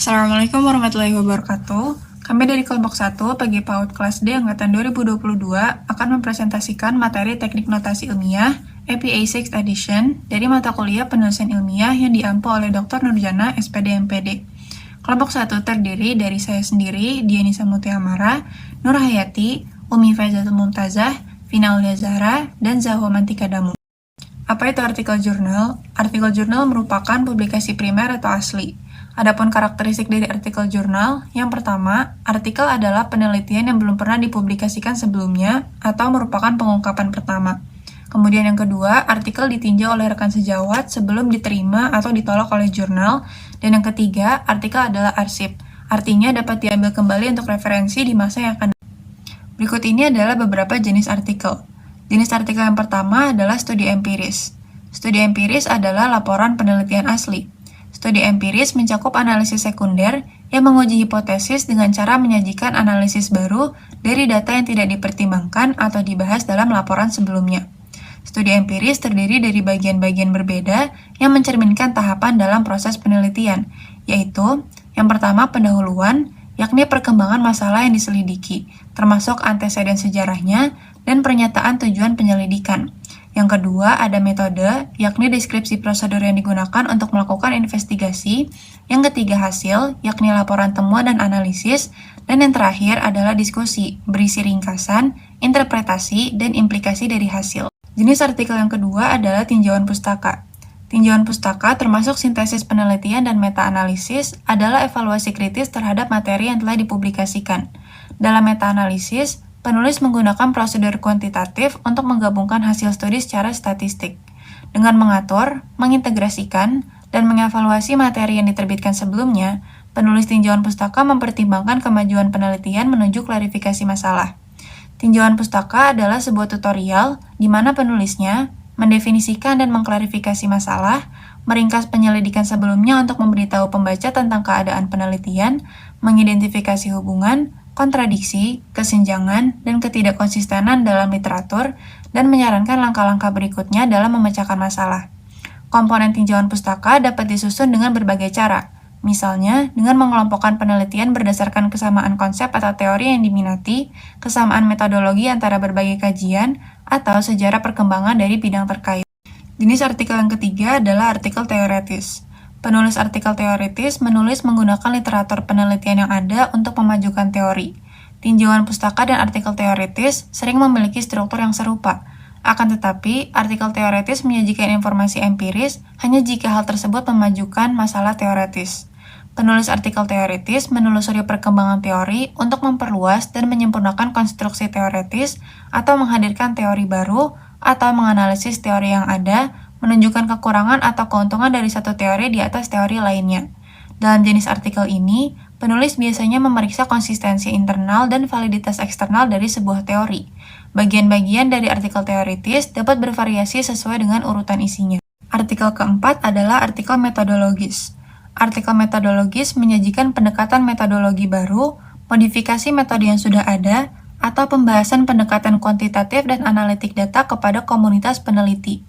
Assalamualaikum warahmatullahi wabarakatuh. Kami dari kelompok 1 PG PAUD kelas D angkatan 2022 akan mempresentasikan materi Teknik Notasi Ilmiah EPA 6th Edition dari mata kuliah penulisan ilmiah yang diampu oleh Dr. Nurjana, SPD MPD. Kelompok 1 terdiri dari saya sendiri, Dianisa Mutiamara, Nur Hayati, Umi Faizatul Mumtazah, Vina Aulia Zahra, dan Zahwa Mantika Damu. Apa itu artikel jurnal? Artikel jurnal merupakan publikasi primer atau asli. Adapun karakteristik dari artikel jurnal, yang pertama, artikel adalah penelitian yang belum pernah dipublikasikan sebelumnya atau merupakan pengungkapan pertama. Kemudian yang kedua, artikel ditinjau oleh rekan sejawat sebelum diterima atau ditolak oleh jurnal. Dan yang ketiga, artikel adalah arsip, artinya dapat diambil kembali untuk referensi di masa yang akan datang. Berikut ini adalah beberapa jenis artikel. Jenis artikel yang pertama adalah studi empiris. Studi empiris adalah laporan penelitian asli. Studi empiris mencakup analisis sekunder yang menguji hipotesis dengan cara menyajikan analisis baru dari data yang tidak dipertimbangkan atau dibahas dalam laporan sebelumnya. Studi empiris terdiri dari bagian-bagian berbeda yang mencerminkan tahapan dalam proses penelitian, yaitu yang pertama pendahuluan, yakni perkembangan masalah yang diselidiki, termasuk anteseden sejarahnya dan pernyataan tujuan penyelidikan. Yang kedua, ada metode, yakni deskripsi prosedur yang digunakan untuk melakukan investigasi. Yang ketiga, hasil, yakni laporan temuan dan analisis. Dan yang terakhir adalah diskusi, berisi ringkasan, interpretasi, dan implikasi dari hasil. Jenis artikel yang kedua adalah tinjauan pustaka. Tinjauan pustaka termasuk sintesis penelitian dan meta-analisis adalah evaluasi kritis terhadap materi yang telah dipublikasikan. Dalam meta-analisis, penulis menggunakan prosedur kuantitatif untuk menggabungkan hasil studi secara statistik. Dengan mengatur, mengintegrasikan, dan mengevaluasi materi yang diterbitkan sebelumnya, penulis tinjauan pustaka mempertimbangkan kemajuan penelitian menuju klarifikasi masalah. Tinjauan pustaka adalah sebuah tutorial di mana penulisnya mendefinisikan dan mengklarifikasi masalah, meringkas penyelidikan sebelumnya untuk memberitahu pembaca tentang keadaan penelitian, mengidentifikasi hubungan, kontradiksi, kesenjangan, dan ketidakkonsistenan dalam literatur, dan menyarankan langkah-langkah berikutnya dalam memecahkan masalah. Komponen tinjauan pustaka dapat disusun dengan berbagai cara, misalnya dengan mengelompokkan penelitian berdasarkan kesamaan konsep atau teori yang diminati, kesamaan metodologi antara berbagai kajian, atau sejarah perkembangan dari bidang terkait. Jenis artikel yang ketiga adalah artikel teoretis. Penulis artikel teoritis menulis menggunakan literatur penelitian yang ada untuk memajukan teori. Tinjauan pustaka dan artikel teoritis sering memiliki struktur yang serupa. Akan tetapi, artikel teoritis menyajikan informasi empiris hanya jika hal tersebut memajukan masalah teoritis. Penulis artikel teoritis menelusuri perkembangan teori untuk memperluas dan menyempurnakan konstruksi teoritis atau menghadirkan teori baru atau menganalisis teori yang ada, menunjukkan kekurangan atau keuntungan dari satu teori di atas teori lainnya. Dalam jenis artikel ini, penulis biasanya memeriksa konsistensi internal dan validitas eksternal dari sebuah teori. Bagian-bagian dari artikel teoritis dapat bervariasi sesuai dengan urutan isinya. Artikel keempat adalah artikel metodologis. Artikel metodologis menyajikan pendekatan metodologi baru, modifikasi metode yang sudah ada, atau pembahasan pendekatan kuantitatif dan analitik data kepada komunitas peneliti.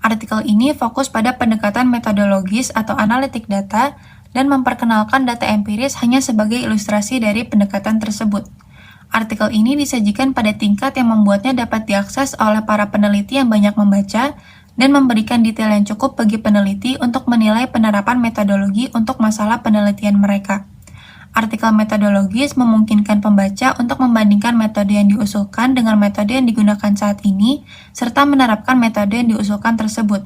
Artikel ini fokus pada pendekatan metodologis atau analitik data dan memperkenalkan data empiris hanya sebagai ilustrasi dari pendekatan tersebut. Artikel ini disajikan pada tingkat yang membuatnya dapat diakses oleh para peneliti yang banyak membaca dan memberikan detail yang cukup bagi peneliti untuk menilai penerapan metodologi untuk masalah penelitian mereka. Artikel metodologis memungkinkan pembaca untuk membandingkan metode yang diusulkan dengan metode yang digunakan saat ini, serta menerapkan metode yang diusulkan tersebut.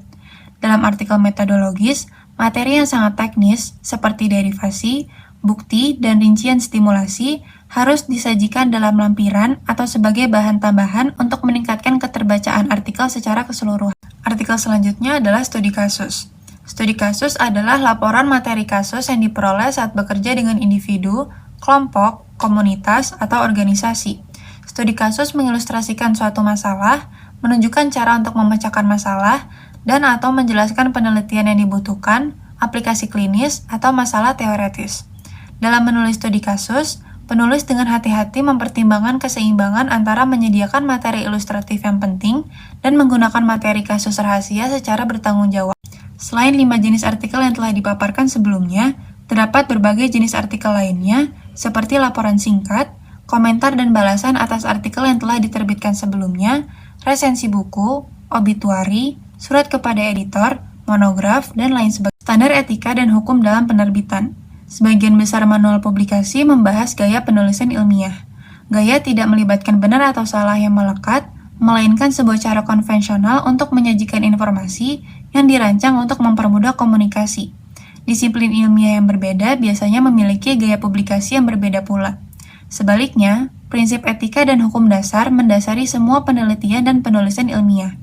Dalam artikel metodologis, materi yang sangat teknis, seperti derivasi, bukti, dan rincian stimulasi, harus disajikan dalam lampiran atau sebagai bahan tambahan untuk meningkatkan keterbacaan artikel secara keseluruhan. Artikel selanjutnya adalah studi kasus. Studi kasus adalah laporan materi kasus yang diperoleh saat bekerja dengan individu, kelompok, komunitas, atau organisasi. Studi kasus mengilustrasikan suatu masalah, menunjukkan cara untuk memecahkan masalah, dan atau menjelaskan penelitian yang dibutuhkan, aplikasi klinis, atau masalah teoretis. Dalam menulis studi kasus, penulis dengan hati-hati mempertimbangkan keseimbangan antara menyediakan materi ilustratif yang penting dan menggunakan materi kasus rahasia secara bertanggung jawab. Selain 5 jenis artikel yang telah dipaparkan sebelumnya, Terdapat berbagai jenis artikel lainnya, seperti laporan singkat, komentar dan balasan atas artikel yang telah diterbitkan sebelumnya, resensi buku, obituari, surat kepada editor, monograf, dan lain sebagainya. Standar etika dan hukum dalam penerbitan. Sebagian besar manual publikasi membahas gaya penulisan ilmiah. Gaya tidak melibatkan benar atau salah yang melekat, melainkan sebuah cara konvensional untuk menyajikan informasi yang dirancang untuk mempermudah komunikasi. Disiplin ilmiah yang berbeda biasanya memiliki gaya publikasi yang berbeda pula. Sebaliknya, prinsip etika dan hukum dasar mendasari semua penelitian dan penulisan ilmiah.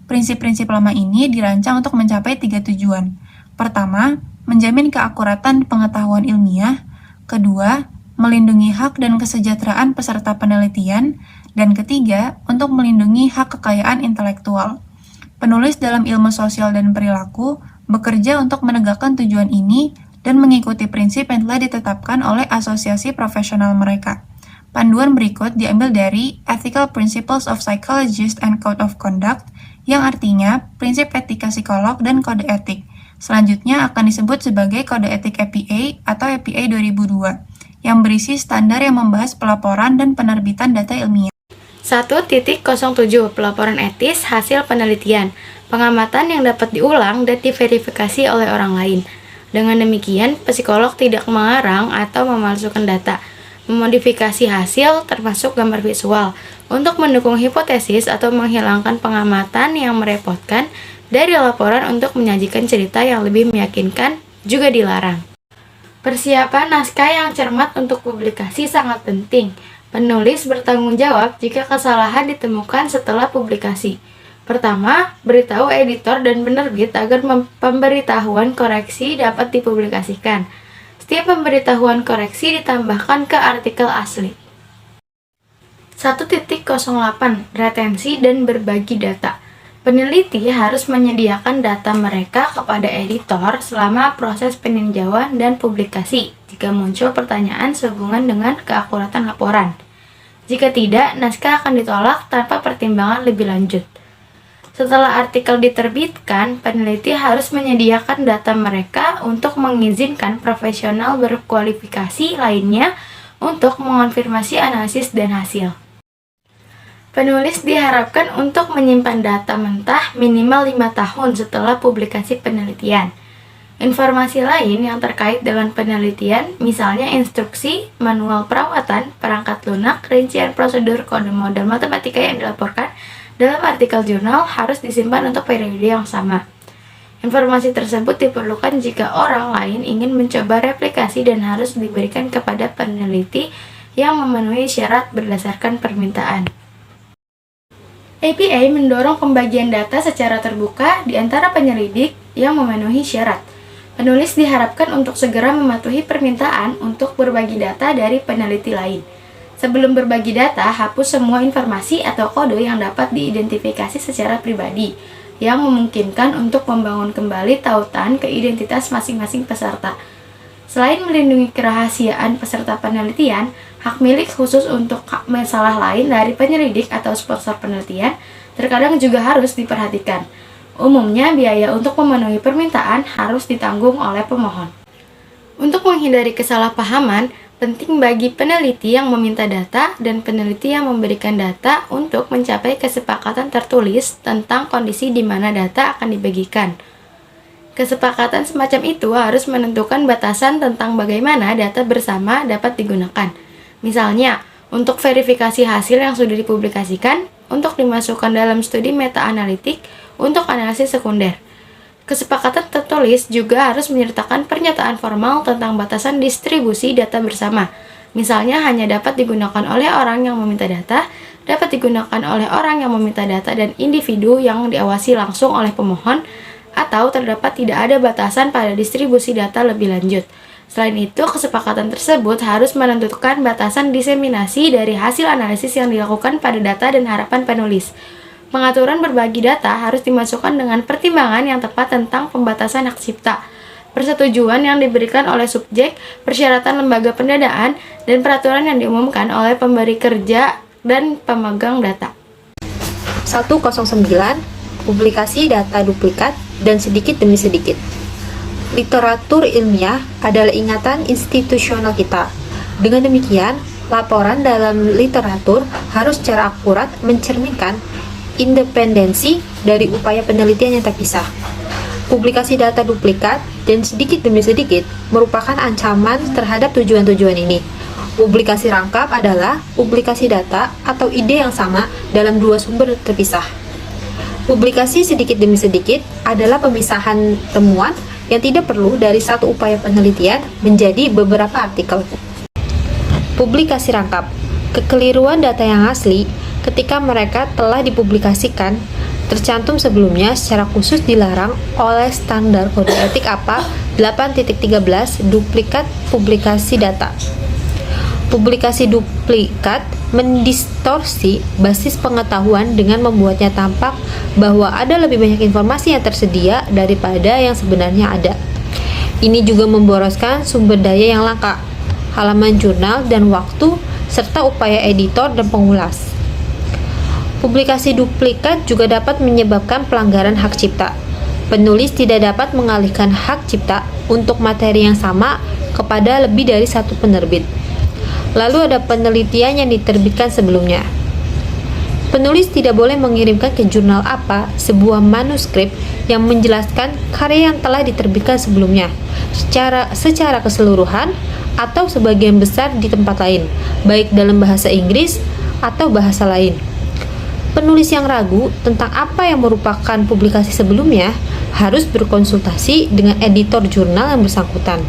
Prinsip-prinsip lama ini dirancang untuk mencapai 3 tujuan. Pertama, menjamin keakuratan pengetahuan ilmiah. Kedua, melindungi hak dan kesejahteraan peserta penelitian. Dan ketiga, untuk melindungi hak kekayaan intelektual. Penulis dalam ilmu sosial dan perilaku bekerja untuk menegakkan tujuan ini dan mengikuti prinsip yang telah ditetapkan oleh asosiasi profesional mereka. Panduan berikut diambil dari Ethical Principles of Psychologists and Code of Conduct, yang artinya prinsip etika psikolog dan kode etik. Selanjutnya akan disebut sebagai Kode Etik EPA atau EPA 2002, yang berisi standar yang membahas pelaporan dan penerbitan data ilmiah. 1.07 Pelaporan etis hasil penelitian, pengamatan yang dapat diulang dan diverifikasi oleh orang lain. Dengan demikian, psikolog tidak mengarang atau memalsukan data, memodifikasi hasil termasuk gambar visual, untuk mendukung hipotesis atau menghilangkan pengamatan yang merepotkan dari laporan untuk menyajikan cerita yang lebih meyakinkan juga dilarang. Persiapan naskah yang cermat untuk publikasi sangat penting. Penulis bertanggung jawab jika kesalahan ditemukan setelah publikasi. Pertama, beritahu editor dan penerbit agar pemberitahuan koreksi dapat dipublikasikan. Setiap pemberitahuan koreksi ditambahkan ke artikel asli. 1.08 Retensi dan berbagi data. Peneliti harus menyediakan data mereka kepada editor selama proses peninjauan dan publikasi jika muncul pertanyaan sehubungan dengan keakuratan laporan. Jika tidak, naskah akan ditolak tanpa pertimbangan lebih lanjut. Setelah artikel diterbitkan, peneliti harus menyediakan data mereka untuk mengizinkan profesional berkualifikasi lainnya untuk mengonfirmasi analisis dan hasil. Penulis diharapkan untuk menyimpan data mentah minimal 5 tahun setelah publikasi penelitian. Informasi lain yang terkait dengan penelitian, misalnya instruksi, manual perawatan, perangkat lunak, rincian prosedur kode model matematika yang dilaporkan dalam artikel jurnal harus disimpan untuk periode yang sama. Informasi tersebut diperlukan jika orang lain ingin mencoba replikasi dan harus diberikan kepada peneliti yang memenuhi syarat berdasarkan permintaan. EPA mendorong pembagian data secara terbuka di antara penyelidik yang memenuhi syarat. Penulis diharapkan untuk segera mematuhi permintaan untuk berbagi data dari peneliti lain. Sebelum berbagi data, hapus semua informasi atau kode yang dapat diidentifikasi secara pribadi, yang memungkinkan untuk membangun kembali tautan ke identitas masing-masing peserta. Selain melindungi kerahasiaan peserta penelitian, hak milik khusus untuk masalah lain dari penyelidik atau sponsor penelitian terkadang juga harus diperhatikan. Umumnya, biaya untuk memenuhi permintaan harus ditanggung oleh pemohon. Untuk menghindari kesalahpahaman, penting bagi peneliti yang meminta data dan peneliti yang memberikan data untuk mencapai kesepakatan tertulis tentang kondisi di mana data akan dibagikan. Kesepakatan semacam itu harus menentukan batasan tentang bagaimana data bersama dapat digunakan. Misalnya, untuk verifikasi hasil yang sudah dipublikasikan, untuk dimasukkan dalam studi meta-analitik, untuk analisis sekunder. Kesepakatan tertulis juga harus menyertakan pernyataan formal tentang batasan distribusi data bersama. Misalnya, hanya dapat digunakan oleh orang yang meminta data, dapat digunakan oleh orang yang meminta data dan individu yang diawasi langsung oleh pemohon, atau terdapat tidak ada batasan pada distribusi data lebih lanjut. Selain itu, kesepakatan tersebut harus menentukan batasan diseminasi dari hasil analisis yang dilakukan pada data dan harapan penulis. Pengaturan berbagi data harus dimasukkan dengan pertimbangan yang tepat tentang pembatasan hak cipta, persetujuan yang diberikan oleh subjek, persyaratan lembaga pendanaan, dan peraturan yang diumumkan oleh pemberi kerja dan pemegang data. 109. Publikasi data duplikat dan sedikit demi sedikit. literatur ilmiah adalah ingatan institusional kita. Dengan demikian, laporan dalam literatur harus secara akurat mencerminkan independensi dari upaya penelitian yang terpisah. Publikasi data duplikat dan sedikit demi sedikit merupakan ancaman terhadap tujuan-tujuan ini. Publikasi rangkap adalah publikasi data atau ide yang sama dalam dua sumber terpisah. Publikasi sedikit demi sedikit adalah pemisahan temuan yang tidak perlu dari satu upaya penelitian menjadi beberapa artikel. Publikasi rangkap, kekeliruan data yang asli ketika mereka telah dipublikasikan tercantum sebelumnya secara khusus dilarang oleh standar kode etik APA 8.13 duplikat publikasi data. Publikasi duplikat mendistorsi basis pengetahuan dengan membuatnya tampak bahwa ada lebih banyak informasi yang tersedia daripada yang sebenarnya ada. Ini juga memboroskan sumber daya yang langka, halaman jurnal dan waktu, serta upaya editor dan pengulas. Publikasi duplikat juga dapat menyebabkan pelanggaran hak cipta. Penulis tidak dapat mengalihkan hak cipta untuk materi yang sama kepada lebih dari satu penerbit. Lalu ada penelitian yang diterbitkan sebelumnya. Penulis tidak boleh mengirimkan ke jurnal apa sebuah manuskrip yang menjelaskan karya yang telah diterbitkan sebelumnya secara keseluruhan atau sebagian besar di tempat lain, baik dalam bahasa Inggris atau bahasa lain. Penulis yang ragu tentang apa yang merupakan publikasi sebelumnya harus berkonsultasi dengan editor jurnal yang bersangkutan.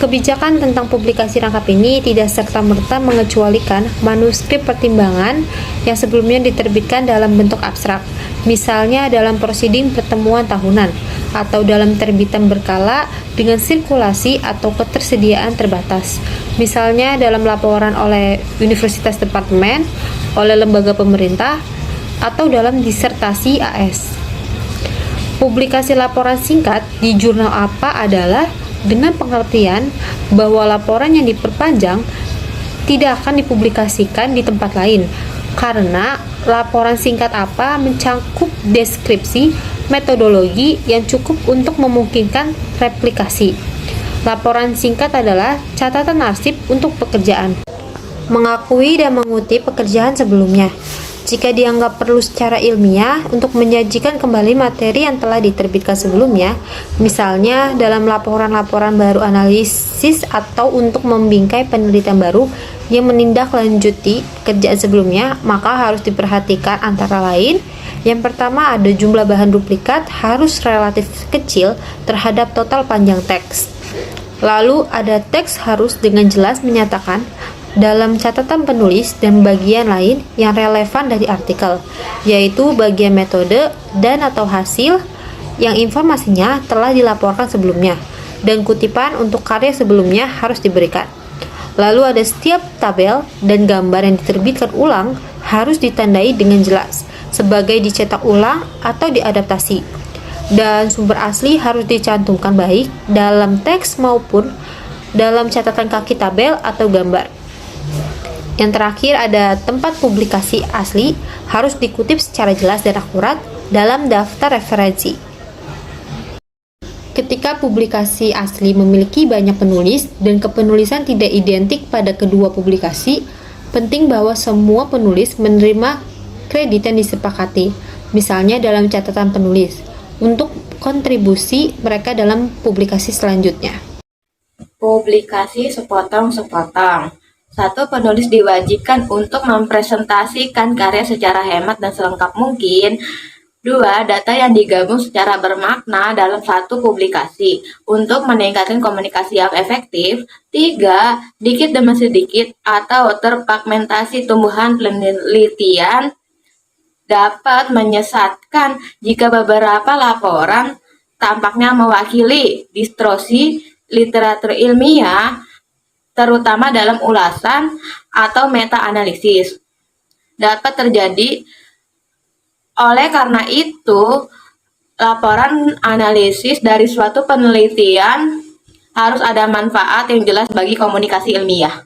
Kebijakan tentang publikasi rangkap ini tidak serta-merta mengecualikan manuskrip pertimbangan yang sebelumnya diterbitkan dalam bentuk abstrak, misalnya dalam prosiding pertemuan tahunan, atau dalam terbitan berkala dengan sirkulasi atau ketersediaan terbatas, misalnya dalam laporan oleh universitas departemen, oleh lembaga pemerintah, atau dalam disertasi AS. Publikasi laporan singkat di jurnal APA adalah dengan pengertian bahwa laporan yang diperpanjang tidak akan dipublikasikan di tempat lain, karena laporan singkat APA mencangkup deskripsi metodologi yang cukup untuk memungkinkan replikasi. Laporan singkat adalah catatan arsip untuk pekerjaan, mengakui dan mengutip pekerjaan sebelumnya. Jika dianggap perlu secara ilmiah untuk menyajikan kembali materi yang telah diterbitkan sebelumnya, misalnya dalam laporan-laporan baru analisis atau untuk membingkai penelitian baru yang menindaklanjuti pekerjaan sebelumnya, maka harus diperhatikan antara lain. Yang pertama, ada jumlah bahan duplikat harus relatif kecil terhadap total panjang teks. Lalu ada teks harus dengan jelas menyatakan dalam catatan penulis dan bagian lain yang relevan dari artikel, yaitu bagian metode dan atau hasil yang informasinya telah dilaporkan sebelumnya, dan kutipan untuk karya sebelumnya harus diberikan. Lalu ada setiap tabel dan gambar yang diterbitkan ulang harus ditandai dengan jelas sebagai dicetak ulang atau diadaptasi, dan sumber asli harus dicantumkan baik dalam teks maupun dalam catatan kaki tabel atau gambar. Yang terakhir ada tempat publikasi asli harus dikutip secara jelas dan akurat dalam daftar referensi. Ketika publikasi asli memiliki banyak penulis dan kepenulisan tidak identik pada kedua publikasi, penting bahwa semua penulis menerima kredit yang disepakati, misalnya dalam catatan penulis, untuk kontribusi mereka dalam publikasi selanjutnya. Publikasi sepotong-sepotong. 1. Penulis diwajibkan untuk mempresentasikan karya secara hemat dan selengkap mungkin. 2. Data yang digabung secara bermakna dalam satu publikasi untuk meningkatkan komunikasi yang efektif. 3. Dikit demi sedikit atau terfragmentasi tumbuhan penelitian dapat menyesatkan jika beberapa laporan tampaknya mewakili distorsi literatur ilmiah, terutama dalam ulasan atau meta-analisis. Dapat terjadi. Oleh karena itu, laporan analisis dari suatu penelitian harus ada manfaat yang jelas bagi komunikasi ilmiah.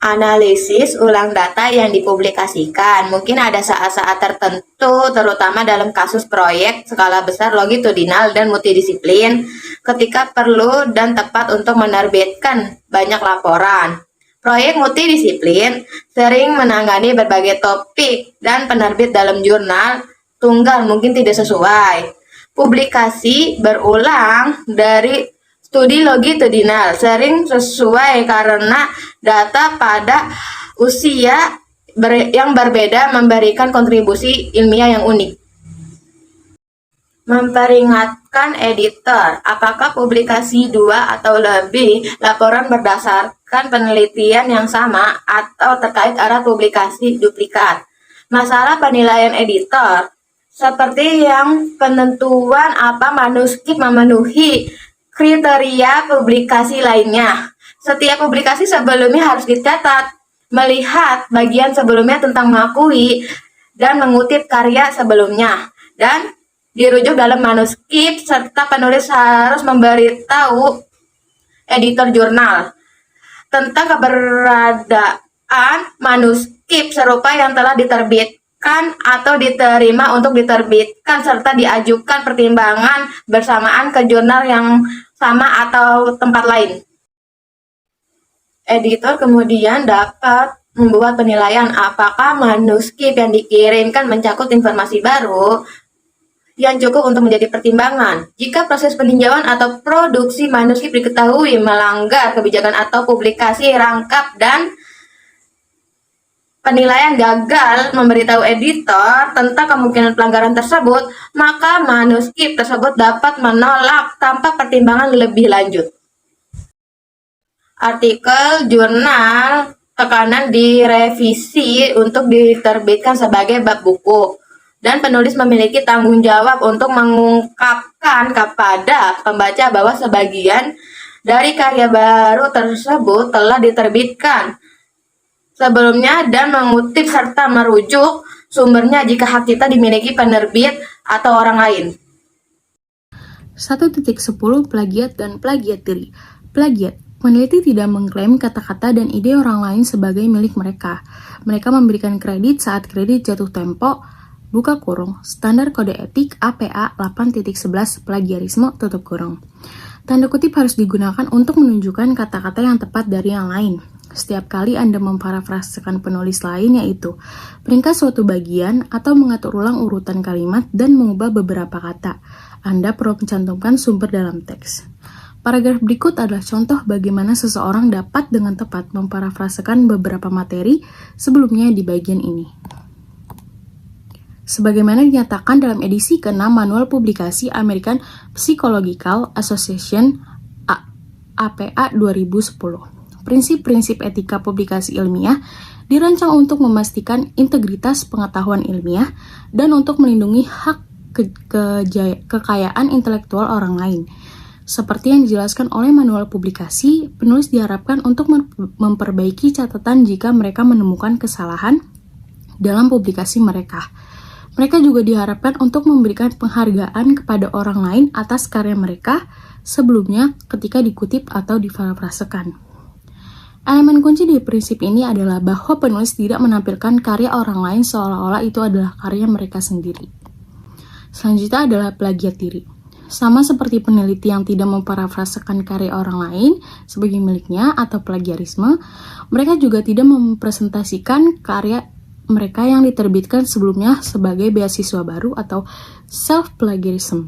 analisis ulang data yang dipublikasikan. Mungkin ada saat-saat tertentu, terutama dalam kasus proyek skala besar longitudinal dan multidisiplin, ketika perlu dan tepat untuk menerbitkan banyak laporan. Proyek multidisiplin sering menangani berbagai topik dan penerbit dalam jurnal tunggal mungkin tidak sesuai. Publikasi berulang dari studi longitudinal sering sesuai karena data pada usia yang berbeda memberikan kontribusi ilmiah yang unik. Memperingatkan editor, apakah publikasi 2 atau lebih laporan berdasarkan penelitian yang sama atau terkait arah publikasi duplikat. Masalah penilaian editor, seperti yang penentuan apa manuskrip memenuhi kriteria publikasi lainnya. Setiap publikasi sebelumnya harus dicatat, melihat bagian sebelumnya tentang mengakui dan mengutip karya sebelumnya, dan dirujuk dalam manuskrip, serta penulis harus memberitahu editor jurnal tentang keberadaan manuskrip serupa yang telah diterbitkan atau diterima untuk diterbitkan, serta diajukan pertimbangan bersamaan ke jurnal yang sama atau tempat lain. Editor kemudian dapat membuat penilaian apakah manuskrip yang dikirimkan mencakup informasi baru yang cukup untuk menjadi pertimbangan. Jika proses peninjauan atau produksi manuskrip diketahui melanggar kebijakan atau publikasi rangkap dan penilaian gagal memberitahu editor tentang kemungkinan pelanggaran tersebut, maka manuskrip tersebut dapat menolak tanpa pertimbangan lebih lanjut. Artikel jurnal tekanan direvisi untuk diterbitkan sebagai bab buku, dan penulis memiliki tanggung jawab untuk mengungkapkan kepada pembaca bahwa sebagian dari karya baru tersebut telah diterbitkan sebelumnya dan mengutip serta merujuk sumbernya jika hak cipta dimiliki penerbit atau orang lain. 1.10 Plagiat dan plagiat diri. Plagiat. Peneliti tidak mengklaim kata-kata dan ide orang lain sebagai milik mereka. Mereka memberikan kredit saat kredit jatuh tempo, buka kurung, standar kode etik APA 8.11 plagiarisme, tutup kurung. Tanda kutip harus digunakan untuk menunjukkan kata-kata yang tepat dari yang lain. Setiap kali Anda memparafrasekan penulis lain, yaitu meringkas suatu bagian atau mengatur ulang urutan kalimat dan mengubah beberapa kata, Anda perlu mencantumkan sumber dalam teks. Paragraf berikut adalah contoh bagaimana seseorang dapat dengan tepat memparafrasekan beberapa materi sebelumnya di bagian ini. Sebagaimana dinyatakan dalam edisi ke-6 Manual Publikasi American Psychological Association APA 2010. Prinsip-prinsip etika publikasi ilmiah dirancang untuk memastikan integritas pengetahuan ilmiah dan untuk melindungi hak kekayaan intelektual orang lain. Seperti yang dijelaskan oleh manual publikasi, penulis diharapkan untuk memperbaiki catatan jika mereka menemukan kesalahan dalam publikasi mereka. Mereka juga diharapkan untuk memberikan penghargaan kepada orang lain atas karya mereka sebelumnya ketika dikutip atau diparafrasekan. Elemen kunci di prinsip ini adalah bahwa penulis tidak menampilkan karya orang lain seolah-olah itu adalah karya mereka sendiri. Selanjutnya adalah plagiat diri. Sama seperti peneliti yang tidak memparafrasekan karya orang lain sebagai miliknya atau plagiarisme, mereka juga tidak mempresentasikan karya mereka yang diterbitkan sebelumnya sebagai beasiswa baru atau self-plagiarism.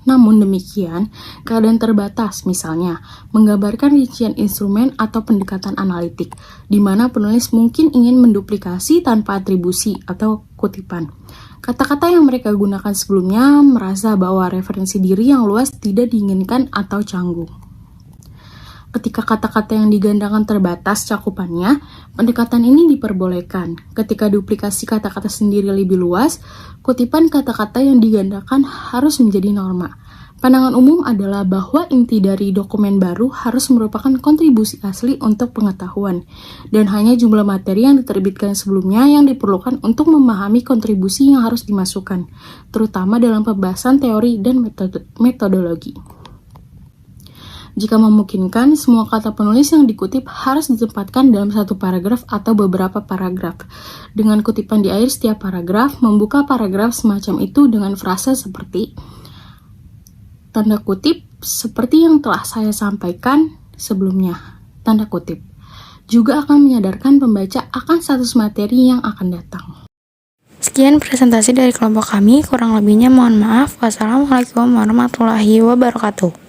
Namun demikian, keadaan terbatas, misalnya, menggambarkan rincian instrumen atau pendekatan analitik, di mana penulis mungkin ingin menduplikasi tanpa atribusi atau kutipan. Kata-kata yang mereka gunakan sebelumnya merasa bahwa referensi diri yang luas tidak diinginkan atau canggung. Ketika kata-kata yang digandakan terbatas cakupannya, pendekatan ini diperbolehkan. Ketika duplikasi kata-kata sendiri lebih luas, kutipan kata-kata yang digandakan harus menjadi norma. Pandangan umum adalah bahwa inti dari dokumen baru harus merupakan kontribusi asli untuk pengetahuan, dan hanya jumlah materi yang diterbitkan sebelumnya yang diperlukan untuk memahami kontribusi yang harus dimasukkan, terutama dalam pembahasan teori dan metodologi. Jika memungkinkan, semua kata penulis yang dikutip harus ditempatkan dalam satu paragraf atau beberapa paragraf. Dengan kutipan di akhir setiap paragraf, membuka paragraf semacam itu dengan frasa seperti tanda kutip seperti yang telah saya sampaikan sebelumnya, tanda kutip. Juga akan menyadarkan pembaca akan status materi yang akan datang. Sekian presentasi dari kelompok kami, kurang lebihnya mohon maaf. Wassalamualaikum warahmatullahi wabarakatuh.